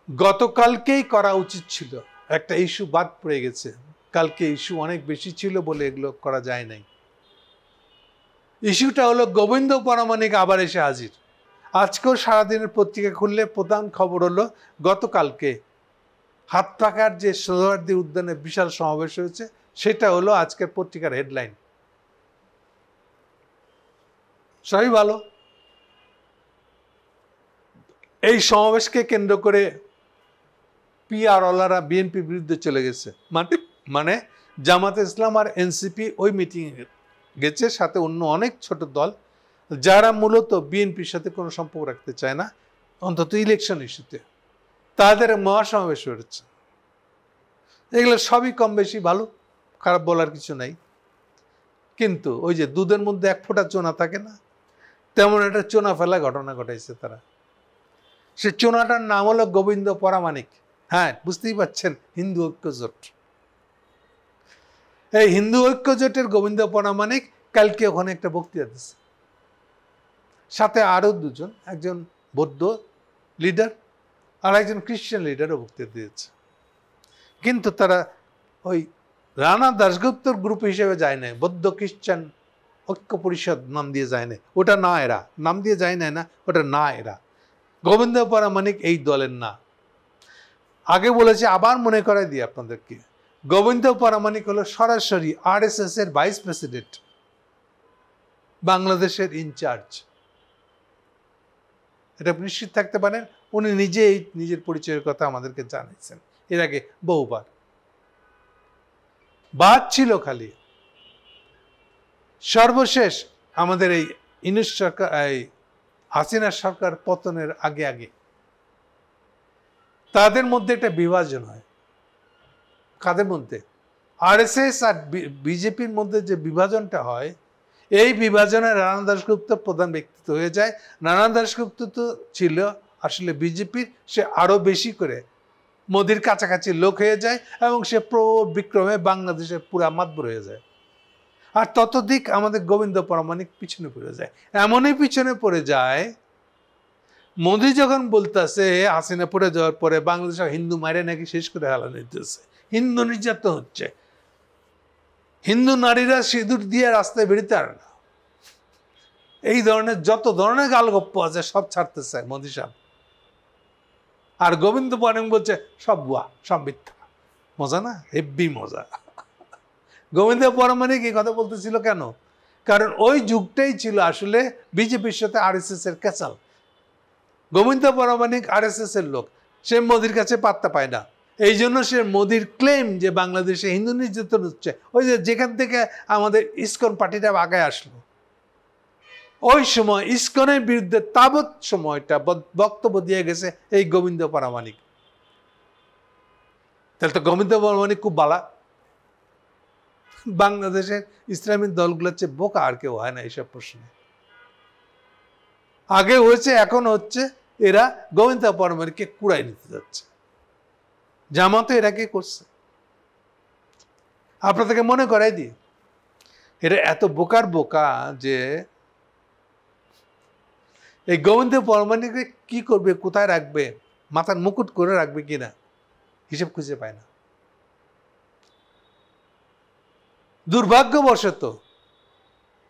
গতকালকেই করা উচিত ছিল, একটা ইস্যু বাদ পড়ে গেছে। কালকে ইস্যু অনেক বেশি ছিল বলে এগুলো করা যায় নাই। ইস্যুটা হলো গোবিন্দ পরামানিক আবার এসে হাজির। আজকেও সারাদিনের পত্রিকা খুললে প্রধান খবর হলো গতকালকে হাতপাখার যে সোহরাওয়ার্দী উদ্যানে বিশাল সমাবেশ হয়েছে, সেটা হলো আজকের পত্রিকার হেডলাইন। সবই ভালো। এই সমাবেশকে কেন্দ্র করে পিআর ওয়ালারা বিএনপির বিরুদ্ধে চলে গেছে, মানে জামাতে ইসলাম আর এনসিপি ওই মিটিং গেছে, সাথে অন্য অনেক ছোট দল যারা মূলত বিএনপির সাথে কোনো সম্পর্ক রাখতে চায় না, অন্তত ইলেকশন ইস্যুতে, তাদের মহাসমাবেশ হয়েছে। এগুলো সবই কম বেশি ভালো, খারাপ বলার কিছু নাই। কিন্তু ওই যে দুধের মধ্যে এক ফোঁটা চোনা থাকে না, তেমন একটা চোনা ফেলা ঘটনা ঘটাইছে তারা। সে চোনাটার নাম হলো গোবিন্দ পরামানিক। হ্যাঁ, বুঝতেই পারছেন, হিন্দু ঐক্য জোট। এই হিন্দু ঐক্য জোটের গোবিন্দ পরামানিক কালকে ওখানে একটা বক্তৃতা দিচ্ছে, সাথে আরো দুজন, একজন বৌদ্ধ লিডার আর একজন খ্রিস্টান লিডারও বক্তৃতা দিয়েছে। কিন্তু তারা ওই রানা দাশগুপ্তর গ্রুপ হিসেবে যায় নাই, বৌদ্ধ খ্রিস্টান ঐক্য পরিষদ নাম দিয়ে যায় নাই, ওটা না এরা, নাম দিয়ে যায় নাই না, ওটা না এরা। গোবিন্দ পরামানিক এই দলের না। আগে বলেছে, আবার মনে করাই দিই আপনাদেরকে, গোবিন্দ পরামানিক হলো সরাসরি আরএসএস এর ভাইস প্রেসিডেন্ট, বাংলাদেশের ইনচার্জ। এটা নিশ্চিত থাকতে পারেন, উনি নিজেই নিজের পরিচয়ের কথা আমাদেরকে জানিয়েছেন এর আগে বহুবার। বাদ ছিল খালি সর্বশেষ আমাদের এই ইউনূস সরকার, এই হাসিনা সরকার পতনের আগে আগে তাদের মধ্যে একটা বিভাজন হয়। কাদের মধ্যে? আরএসএস আর বিজেপির মধ্যে যে বিভাজনটা হয়, এই বিভাজনে রানা দাশগুপ্ত প্রধান ব্যক্তিত্ব হয়ে যায়। রানা দাশগুপ্ত তো ছিল আসলে বিজেপির, সে আরো বেশি করে মোদির কাছাকাছি লোক হয়ে যায় এবং সে বিক্রমে বাংলাদেশের পুরা মাতবর হয়ে যায়। আর ততদিক আমাদের গোবিন্দ পরামানিক পিছনে পড়ে যায়। এমনই পিছনে পড়ে যায়, মোদি যখন বলতেছে হাসিনা পড়ে যাওয়ার পরে বাংলাদেশের হিন্দু মারে নাকি শেষ করে হালানো হইতেছে, হিন্দু নির্যাতন হচ্ছে, হিন্দু নারীরা সিঁদুর দিয়ে রাস্তায় বেরোতে পারে না, এই ধরনের যত ধরনের গালগপ্প আছে সব ছাড়তেছে মোদি সাহেব। আর গোবিন্দ পরামানিক বলছে সব ভুয়া, সব মিথ্যা। মজা না? হেব্বি মজা। গোবিন্দ পরামানিক এই কথা বলতেছিল কেন? কারণ ওই যুগটাই ছিল আসলে বিজেপির সাথে আরএসএস এর ক্যাচাল। গোবিন্দ পরামানিক আরএসএস এর লোক, সে মোদির কাছে পাত্তা পায় না। এই জন্য সে মোদির ক্লেম যে বাংলাদেশে হিন্দু নির্যাতন হচ্ছে, ওই যে যেখান থেকে আমাদের ইসকন পার্টিটা আগায় আসলো, ওই সময় ইসকনের বিরুদ্ধে তাবৎ সময়টা বক্তব্য দিয়ে গেছে এই গোবিন্দ পরামানিক। তাহলে তো গোবিন্দ পরামানিক খুব বালা। বাংলাদেশের ইসলামিক দলগুলোর চেয়ে বোকা আর কেউ হয় না এইসব প্রশ্নে। আগে হয়েছে, এখন হচ্ছে, এরা গোবিন্দ পরামানিককে কুড়াই নিতে যাচ্ছে। জামাতে এরা কি করছে আপনাদেরকে মনে করাই দিই, এরা এত বোকার বোকা যে এই গোবিন্দ পরামানিককে কি করবে, কোথায় রাখবে, মাথার মুকুট করে রাখবে কিনা হিসেব খুঁজে পায় না। দুর্ভাগ্যবশত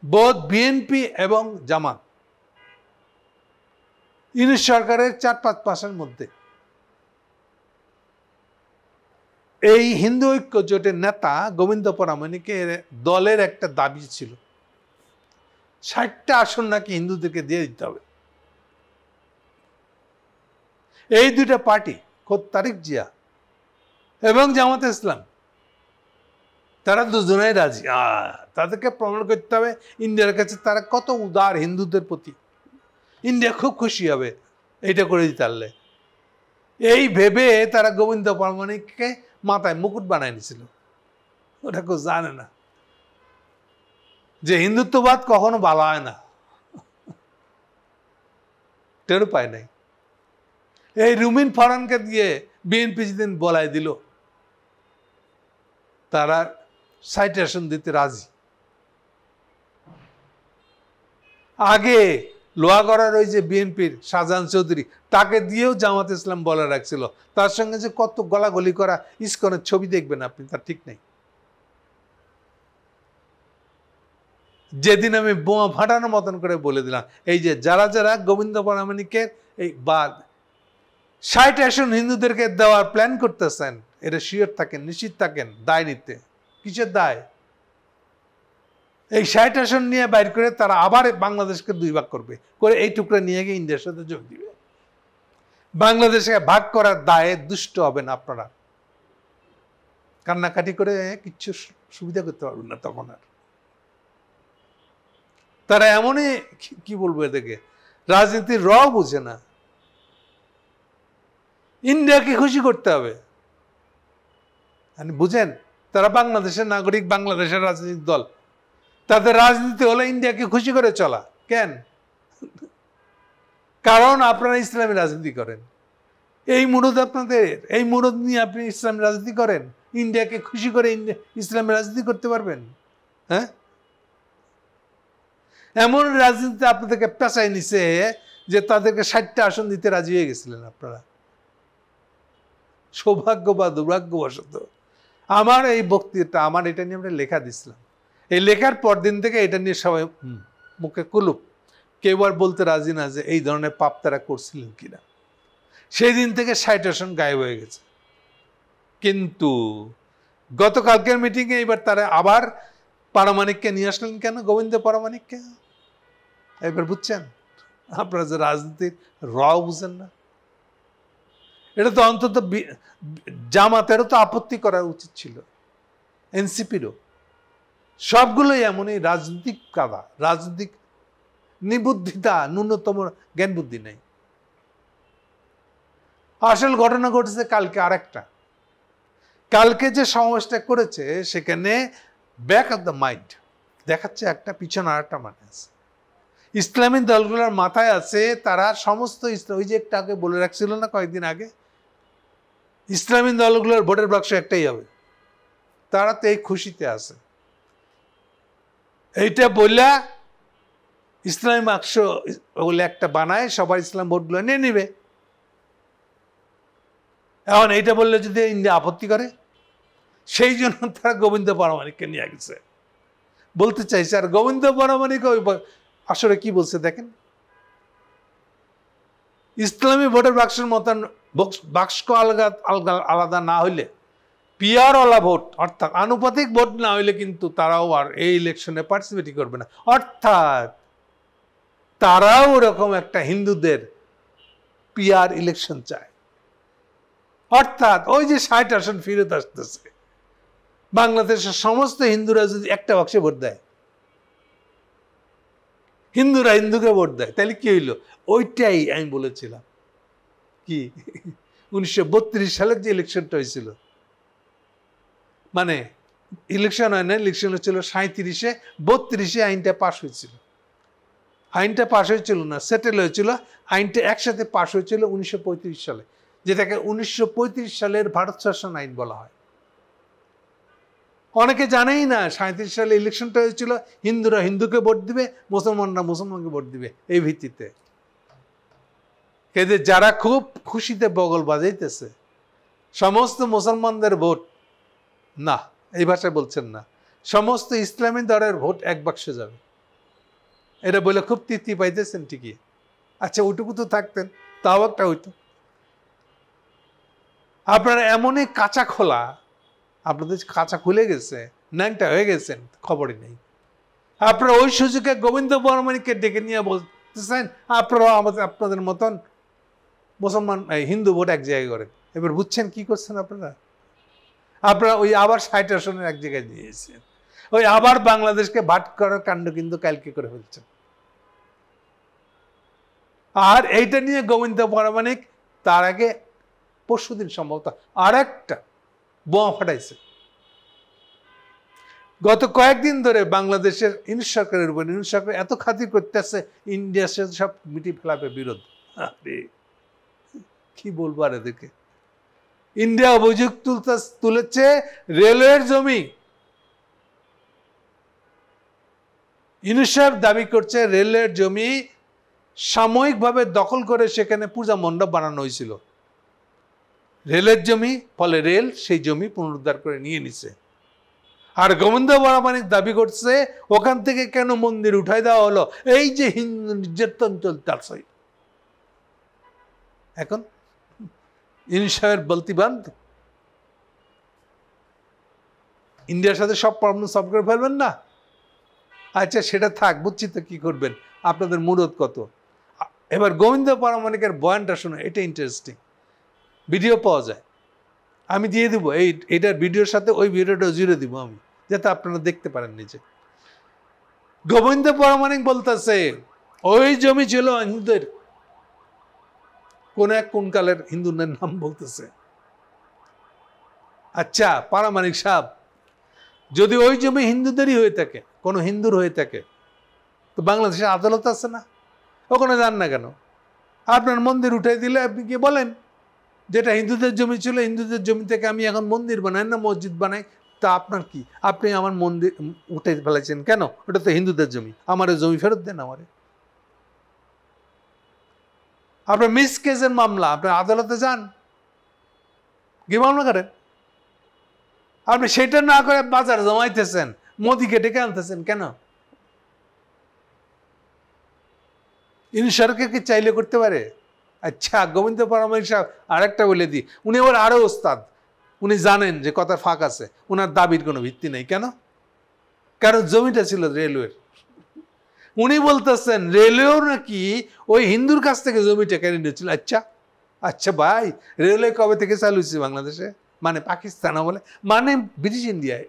বোধ বিএনপি এবং জামাত ইউনূস সরকারের ৪-৫ মাসের মধ্যে এই হিন্দু ঐক্য জোটের নেতা গোবিন্দ পরামানিকের দলের একটা দাবি ছিল, ৬০টা আসন নাকি হিন্দুদেরকে দিয়ে দিতে হবে। এই দুইটা পার্টি, খোদ তারেক জিয়া এবং জামাতে ইসলাম, তারা দুজনেই রাজি। তাদেরকে প্রমাণ করতে হবে ইন্ডিয়ার কাছে তারা কত উদার হিন্দুদের প্রতি। ইন্ডিয়া খুব খুশি হবে এইটা করে দিতে পারলে। এই ভেবে তারা গোবিন্দ পরামানিককে মাথায় মুকুট বানায় নিয়েছিল। ওটা কেউ জানে না যে হিন্দুত্ববাদ কখনো ভালো হয় না, টের পায় নাই। এই রুমিন ফারহানকে দিয়ে বিএনপি যেদিন বলাই দিল, তারা সাইটেশন দিতে রাজি। আগে লোহাগড়ার ওই যে বিএনপির শাহজাহান চৌধুরী, তাকে দিয়েও জামাত ইসলাম বলে রাখছিল। তার সঙ্গে যে কত গলাগলি করা, ইসকনের ছবি দেখবেন আপনি, তার ঠিক নেই। যেদিন আমি বোমা ফাটানোর মতন করে বলে দিলাম, এই যে যারা যারা গোবিন্দ পরামানিকের এই বাদ 60 আসন হিন্দুদেরকে দেওয়ার প্ল্যান করতেছেন, এটা শিওর থাকেন, নিশ্চিত থাকেন দায় নিতে। কিসের দায়? এই 60 আসন নিয়ে বাইর করে তারা আবার বাংলাদেশকে 2 ভাগ করবে, করে এই টুকরা নিয়ে গিয়ে ইন্ডিয়ার সাথে যোগ দিবে। বাংলাদেশকে ভাগ করার দায়ে দুষ্ট হবেন আপনারা। কান্নাকাটি করে কিচ্ছু সুবিধা করতে পারবেন না তখন আর। তারা এমনই, কি বলবো এদেরকে, রাজনীতির বুঝে না। ইন্ডিয়াকে খুশি করতে হবে, বুঝেন? তারা বাংলাদেশের নাগরিক, বাংলাদেশের রাজনৈতিক দল, তাদের রাজনীতি হলো ইন্ডিয়াকে খুশি করে চলা। কেন? কারণ আপনারা ইসলামী রাজনীতি করেন। এই মুরদ আপনাদের, এই মুরদ নিয়ে আপনি ইসলামী রাজনীতি করেন, ইন্ডিয়াকে খুশি করে ইসলামী রাজনীতি করতে পারবেন? হ্যাঁ, এমন রাজনীতি আপনাদেরকে পেঁচাই নিছে যে তাদেরকে 60টা আসন দিতে রাজি হয়ে গেছিলেন আপনারা। সৌভাগ্য বা দুর্ভাগ্যবশত আমার এই বক্তৃতা, আমার এটা নিয়ে আমরা লেখা দিছিলাম, এই লেখার পর দিন থেকে এটা নিয়ে সবাই মুখে কুলুপ, কেউ আর বলতে রাজি না যে এই ধরনের পাপ তারা করছিলেন কিনা। সেই দিন থেকে 60 আসন গায়েব হয়ে গেছে। কিন্তু গতকালকের মিটিংয়ে এবার তারা আবার পারমাণিককে নিয়ে আসলেন কেন? গোবিন্দ পারমাণিককে। এবার বুঝছেন আপনারা যে রাজনীতির বুঝেন না। এটা তো অন্তত জামাতেরও তো আপত্তি করা উচিত ছিল, এনসিপিরও। সবগুলোই এমনই রাজনৈতিক কাদা, রাজনৈতিক নিবুদ্ধিতা, ন্যূনতম জ্ঞান বুদ্ধি নেই। আসল ঘটনা ঘটেছে কালকে আরেকটা। কালকে যে সমাবেশটা করেছে সেখানে ব্যাক অফ দ্য মাইন্ড দেখাচ্ছে একটা, পিছনে আরেকটা মানে আছে। ইসলামী দলগুলোর মাথায় আছে তারা সমস্ত ওই যে একটা আগে বলে রাখছিল না কয়েকদিন আগে, ইসলামী দলগুলোর ভোটের বাক্স একটাই হবে। তারা তো এই খুশিতে আছে, এইটা বললা ইসলামী বাক্স বলে একটা বানায়, সবার ইসলাম ভোটগুলো নিয়ে নিবে। এখন এইটা বললে যদি ইন্ডিয়া আপত্তি করে, সেই জন্য তারা গোবিন্দ পারমাণিককে নিয়ে গেছে, বলতে চাইছে। আর গোবিন্দ পারমাণিক আসলে কি বলছে দেখেন, ইসলামী ভোটের বাক্সের মতন বাক্স আলাদা না হইলে, পিয়ার ওয়ালা ভোট অর্থাৎ আনুপাতিক ভোট না হইলে কিন্তু তারাও আর এই ইলেকশনে পার্টিসিপেট করবে না। অর্থাৎ তারাও ওরকম একটা হিন্দুদের পিয়ার ইলেকশন চায়। অর্থাৎ ওই যে 60 আসন ফিরত আসতেছে, বাংলাদেশের সমস্ত হিন্দুরা যদি একটা বাক্সে ভোট দেয়, হিন্দুরা হিন্দুকে ভোট দেয়, তাহলে কি হইলো? ওইটাই আমি বলেছিলাম, কি 1932 সালের যে ইলেকশনটা হয়েছিল, মানে ইলেকশন হয় না, ইলেকশন হচ্ছিল 37-এ, 32-এ আইনটা পাশ হয়েছিল। আইনটা পাশ হয়েছিল না, সেটেল হয়েছিল। আইনটা একসাথে পাশ হয়েছিল 1935 সালে, যেটাকে 1935 সালের ভারত শাসন আইন বলা হয়। অনেকে জানেই না 37 সালে ইলেকশনটা হয়েছিল, হিন্দুরা হিন্দুকে ভোট দিবে, মুসলমানরা মুসলমানকে ভোট দিবে, এই ভিত্তিতে। কিন্তু যারা খুব খুশিতে বগল বাজাইতেছে সমস্ত মুসলমানদের ভোট, না এই ভাষায় বলছেন না, সমস্ত ইসলামী দলের ভোট এক বাক্সে যাবে, এটা বলে খুব তৃপ্তি পাইতেছেন ঠিকই। আচ্ছা ওইটুকু তো থাকতেন, তাও একটা হইতো। আপনারা এমনই কাঁচা খোলা, আপনাদের কাঁচা খুলে গেছে, ন্যাংটা হয়ে গেছেন, খবরই নেই। আপনারা ওই সুযোগে গোবিন্দ পারমাণিককে ডেকে নিয়ে বলতেছেন আপনারা আপনাদের মতন মুসলমান হিন্দু ভোট এক জায়গায় করেন। এবার বুঝছেন কি করছেন আপনারা? আপনারা ওই আবার 60 আসনের এক জায়গায় দিয়েছেন, ওই আবার বাংলাদেশকে ভাট করার কাণ্ড কিন্তু কালকে করে ফেলছেন। আর এইটা নিয়ে গোবিন্দ পারমাণিক তার আগে পরশুদিন সম্ভবত আর একটা বোমা ফাটাইছে। গত কয়েকদিন ধরে বাংলাদেশের ইউনিট সরকারের উপর, ইউনিট সরকার এত খাতির করতেছে, ইন্ডিয়ার সাথে সব মিটি ফেলাপে বিরোধ। আরে কি বলবো আর এদেরকে। ইন্ডিয়া অভিযোগ তুলেছে রেলওয়ের জমি, ইউনিসেফ দাবি করছে রেলওয়ের জমি সাময়িকভাবে দখল করে সেখানে পূজা মণ্ডপ বানানো হয়েছিল। রেলের জমি, ফলে রেল সেই জমি পুনরুদ্ধার করে নিয়ে নিছে। আর গোবিন্দ প্রামাণিক দাবি করছে ওখান থেকে কেন মন্দির উঠাই দেওয়া হলো, এই যে হিন্দু নির্যাতন চলছে। এখন ইনসাফের বলতি বান্ধ ইন্ডিয়ার সাথে সব প্রবলেম সলভ করে ফেলবেন না? আচ্ছা সেটা থাক, বুঝছি তো কি করবেন, আপনাদের মুরত কত। এবার গোবিন্দ প্রামাণিকের বয়ানটা শুনে, এটা ইন্টারেস্টিং, ভিডিও পাওয়া যায়, আমি দিয়ে দিব এইটার ভিডিওর সাথে ওই ভিডিওটা জুড়ে দিব আমি, যাতে আপনারা দেখতে পারেন নিজে। গোবিন্দ প্রামাণিক বলতেছে ওই জমি ছিল হিন্দুদের, কোন কালের হিন্দুদের নাম বলতেছে। আচ্ছা প্রামাণিক সাহেব, যদি ওই জমি হিন্দুদেরই হয়ে থাকে, কোনো হিন্দুর হয়ে থাকে, তো বাংলাদেশে আদালত আছে না, ওখানে যান না কেন? আপনার মন্দির উঠাই দিলে আপনি কি বলেন যেটা হিন্দুদের জমি ছিল, হিন্দুদের জমি থেকে আমি এখন মন্দির বানাই না মসজিদ বানাই, তা আপনার কি? আপনি আমার মন্দির উঠে ফেলেছেন কেন? ওটা তো হিন্দুদের জমি, আমার জমি ফেরত দেন আমারে। আপনার মিস কেসের মামলা, আপনার আদালতে যান, কি মামলা করেন? আপনি সেটা না করে বাজার জমাইতেছেন, মোদিকে ডেকে আনতেছেন কেন? ইনি সরকারকে চাইলে করতে পারে। আচ্ছা গোবিন্দ প্রামাণিক সাহেব আরেকটা বলে দিই, উনি আবার আরো ওস্তাদ, উনি জানেন যে কথার ফাঁক আছে, ওনার দাবির কোনো ভিত্তি নেই। কেন? কারণ জমিটা ছিল রেলওয়ের। উনি বলতেছেন রেলওয়েও নাকি ওই হিন্দুর কাছ থেকে জমিটা কেড়ে নিয়েছিল। আচ্ছা আচ্ছা ভাই, রেলওয়ে কবে থেকে চালু হয়েছে বাংলাদেশে? মানে পাকিস্তান বলে, মানে ব্রিটিশ ইন্ডিয়ায়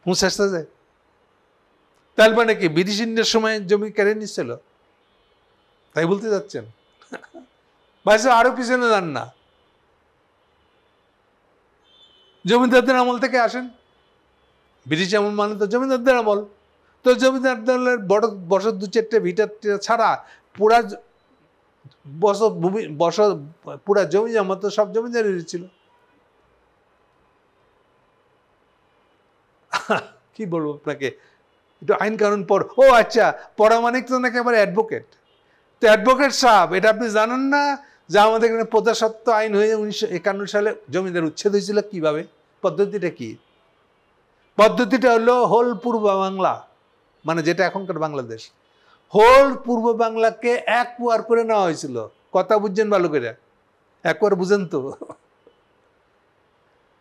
হুঁশাসা যায়। তার মানে কি ব্রিটিশ ইন্ডিয়ার সময় জমি কেড়ে নিচ্ছিল, তাই বলতে যাচ্ছেন? ভাইসা আরো পিছনে যান না, জমিদারদের আমল থেকে আসেন। ব্রিটিশ আমল মানে তো জমিদারদের আমল, তো জমিদারদের বছর 2-4টে ভিটা ছাড়া পুরা বছর পুরা জমি জমা তো সব জমিদারের ছিল। কি বলবো আপনাকে, একটু আইন কানুন পড়। ও আচ্ছা, প্রামাণিক তো নাকি আবার অ্যাডভোকেট। তো অ্যাডভোকেট সাহেব, এটা আপনি জানেন না যে আমাদের এখানে প্রজাস্বত্ব আইন হয়ে 1951 সালে জমিদার উচ্ছেদ হয়েছিল? কিভাবে? পদ্ধতিটা কি? পদ্ধতিটা হলো হোল পূর্ব বাংলা, মানে যেটা এখনকার বাংলাদেশ, হোল পূর্ব বাংলাকে এক পুয়ার করে নেওয়া হয়েছিল। কথা বুঝছেন ভালো করে? এক পুয়ার বুঝেন তো?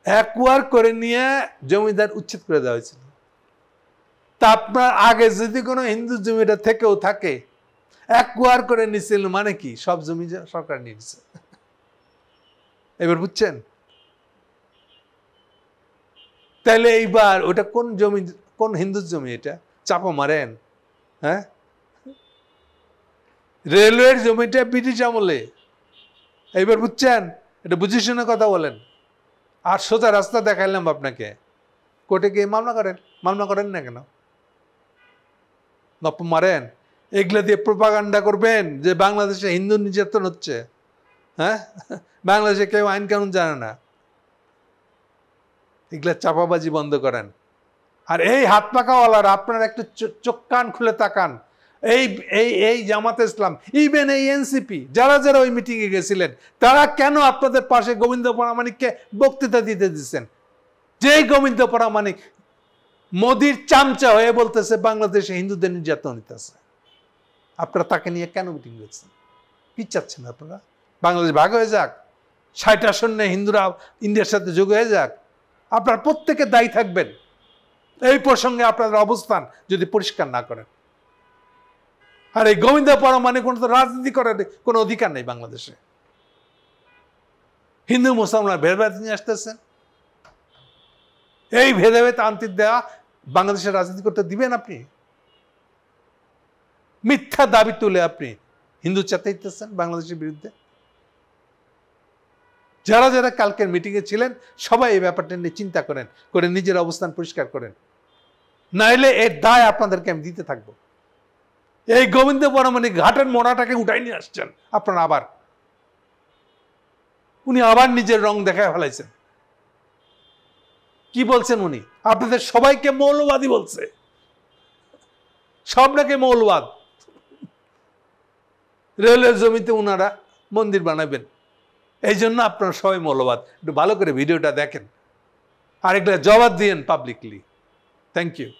এক পুয়ার করে নিয়ে জমিদার উচ্ছেদ করে দেওয়া হয়েছিল। তা আপনার আগে যদি কোনো হিন্দু জমিটা থেকেও থাকে, এক কুয়ার করে নিছিল মানে কি? সব জমি সরকার নিয়েছে। এবার বুঝছেন? তাহলে এইবার ওটা কোন জমি, কোন হিন্দুর জমি? এটা চাপা মারেন। হ্যাঁ, রেলওয়ের জমিটা ব্রিটিশ আমলে। এইবার বুঝছেন? এটা বুঝে শুনে কথা বলেন। আর সোজা রাস্তা দেখাইলাম আপনাকে, কোর্টে গিয়ে মামলা করেন। মামলা করেন না কেন? গপ্প মারেন, এগুলো দিয়ে প্রোপাগান্ডা করবেন যে বাংলাদেশে হিন্দু নির্যাতন হচ্ছে। হ্যাঁ, বাংলাদেশে কেউ আইন কানুন জানে না। এগুলা চাপাবাজি বন্ধ করেন। আর এই হাত পাকাওয়ালারা, আপনারা একটু চোখ কান খুলে তাকান। এই এই এই জামাতে ইসলাম, ইভেন এই এনসিপি, যারা যারা ওই মিটিংয়ে গেছিলেন, তারা কেন আপনাদের পাশে গোবিন্দ প্রামাণিককে বক্তৃতা দিতে দিচ্ছেন? যেই গোবিন্দ প্রামাণিক মোদির চামচা হয়ে বলতেছে বাংলাদেশে হিন্দুদের নির্যাতন হইতেছে, আপনারা তাকে নিয়ে কেন মিটিং করছেন? কি চাচ্ছেন আপনারা? বাংলাদেশ ভাগ হয়ে যাক, 60 আসনে হিন্দুরা ইন্ডিয়ার সাথে যোগ হয়ে যাক, আপনারা প্রত্যেকে দায়ী থাকবেন এই প্রসঙ্গে আপনাদের অবস্থান যদি পরিষ্কার না করেন। আর এই গোবিন্দ প্রামাণিক কোনো রাজনীতি করার কোনো অধিকার নেই বাংলাদেশে। হিন্দু মুসলমান ভেদাভেদ নিয়ে আসতেছেন, এই ভেদাভেদ আনতে দেওয়া বাংলাদেশের রাজনীতি করতে দিবেন আপনি? মিথ্যা দাবি তুলে আপনি হিন্দু চাতাইতেছেন বাংলাদেশের বিরুদ্ধে। যারা যারা কালকের মিটিংয়ে ছিলেন সবাই এই ব্যাপারটা নিয়ে চিন্তা করেন, করে নিজের অবস্থান পরিষ্কার করেন, নাইলে এর দায় আপনাদেরকে আমি দিতে থাকবো। এই গোবিন্দ প্রামাণিক ঘাটের মোড়াটাকে উঠাই নিয়ে আসছেন আপনারা আবার, উনি আবার নিজের রং দেখায় ফেলাইছেন। কি বলছেন উনি? আপনাদের সবাইকে মৌলবাদী বলছে, সব নাকি মৌলবাদ। রেলের জমিতে ওনারা মন্দির বানাবেন। এই জন্য আপনারা সবাই মূল্যবাদ, একটু ভালো করে ভিডিওটা দেখেন আর একটা জবাব দিয়েন পাবলিকলি। Thank you.